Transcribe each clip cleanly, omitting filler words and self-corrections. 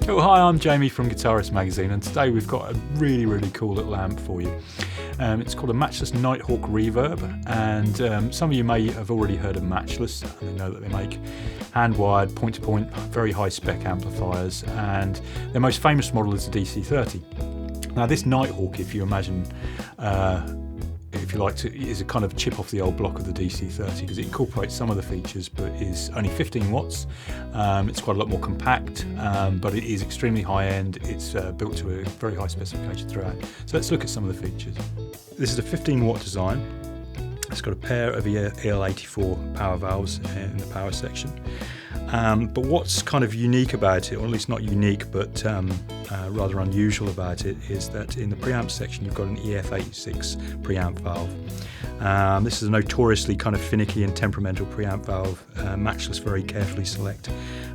Oh, hi, I'm Jamie from Guitarist magazine, and today we've got a really cool little amp for you. It's called a Matchless Nighthawk Reverb, and some of you may have already heard of Matchless, and they know that they make hand-wired, point-to-point, very high-spec amplifiers, and their most famous model is the DC30. Now this Nighthawk, if you imagine, if you like to, is a kind of chip off the old block of the DC30 because it incorporates some of the features but is only 15 watts. It's quite a lot more compact, but it is extremely high end. It's built to a very high specification throughout. So let's look at some of the features. This is a 15 watt design. It's got a pair of EL84 power valves in the power section. But what's kind of unique about it, or at least not unique, but rather unusual about it, is that in the preamp section you've got an EF86 preamp valve. This is a notoriously kind of finicky and temperamental preamp valve. Matchless very carefully select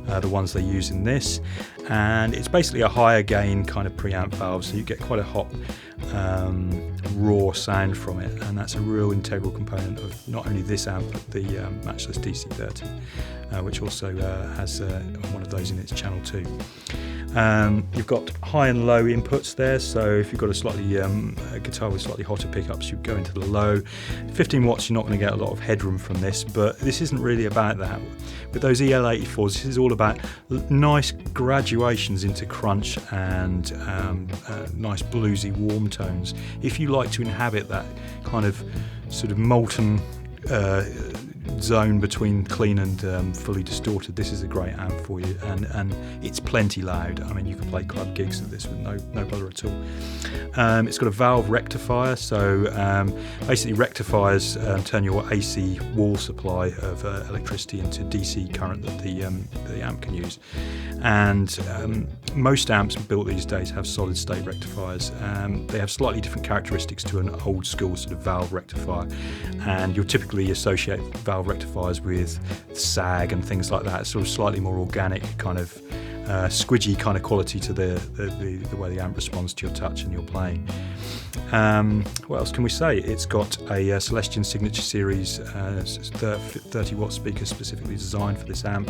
the ones they use in this, and it's basically a higher gain kind of preamp valve, so you get quite a hot raw sound from it, and that's a real integral component of not only this amp but the Matchless DC30, which also has one of those in its channel too. You've got high and low inputs there, so if you've got a slightly a guitar with slightly hotter pickups, you go into the low. 15 watts, you're not going to get a lot of headroom from this, but this isn't really about that. With those EL84s, this is all about nice graduations into crunch and nice bluesy warm tones. If you like to inhabit that kind of sort of molten zone between clean and fully distorted, this is a great amp for you, and it's plenty loud. I mean, you can play club gigs with this with no bother at all. It's got a valve rectifier, so basically rectifiers turn your AC wall supply of electricity into DC current that the amp can use. And most amps built these days have solid state rectifiers. They have slightly different characteristics to an old school sort of valve rectifier, and you'll typically associate valve rectifiers with sag and things like that, sort of slightly more organic kind of squidgy kind of quality to the way the amp responds to your touch and your playing. What else can we say? It's got a Celestion Signature Series 30 watt speaker specifically designed for this amp,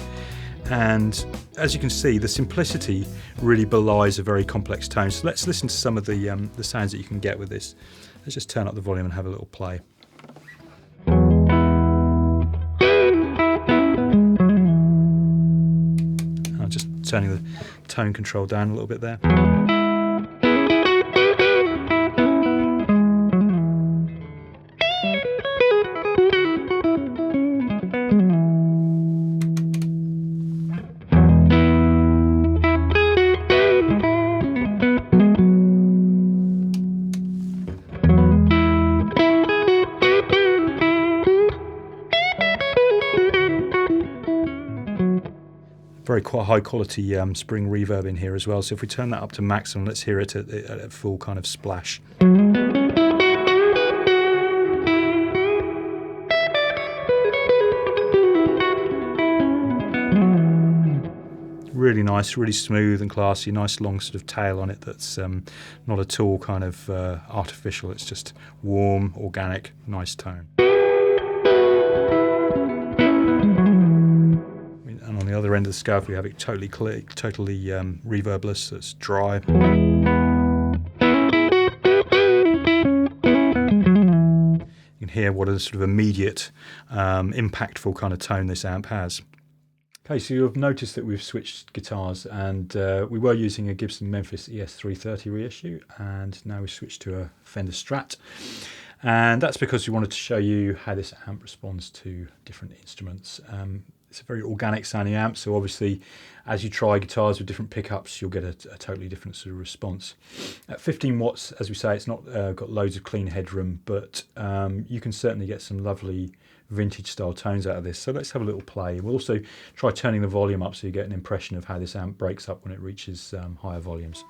and as you can see, the simplicity really belies a very complex tone. So let's listen to some of the sounds that you can get with this. Let's just turn up the volume and have a little play. Turning the tone control down a little bit there. Very quite high quality spring reverb in here as well, so if we turn that up to maximum, let's hear it at full kind of splash. Really nice, really smooth and classy, nice long sort of tail on it that's not at all kind of artificial. It's just warm, organic, nice tone. And on the other end of the scale, we have it totally clear, totally reverbless, it's dry. You can hear what a sort of immediate, impactful kind of tone this amp has. Okay, so you'll have noticed that we've switched guitars, and we were using a Gibson Memphis ES330 reissue, and now we've switched to a Fender Strat. And that's because we wanted to show you how this amp responds to different instruments. It's a very organic sounding amp, so obviously as you try guitars with different pickups, you'll get a totally different sort of response. At 15 watts, as we say, it's not got loads of clean headroom, but you can certainly get some lovely vintage style tones out of this. So let's have a little play. We'll also try turning the volume up so you get an impression of how this amp breaks up when it reaches higher volumes.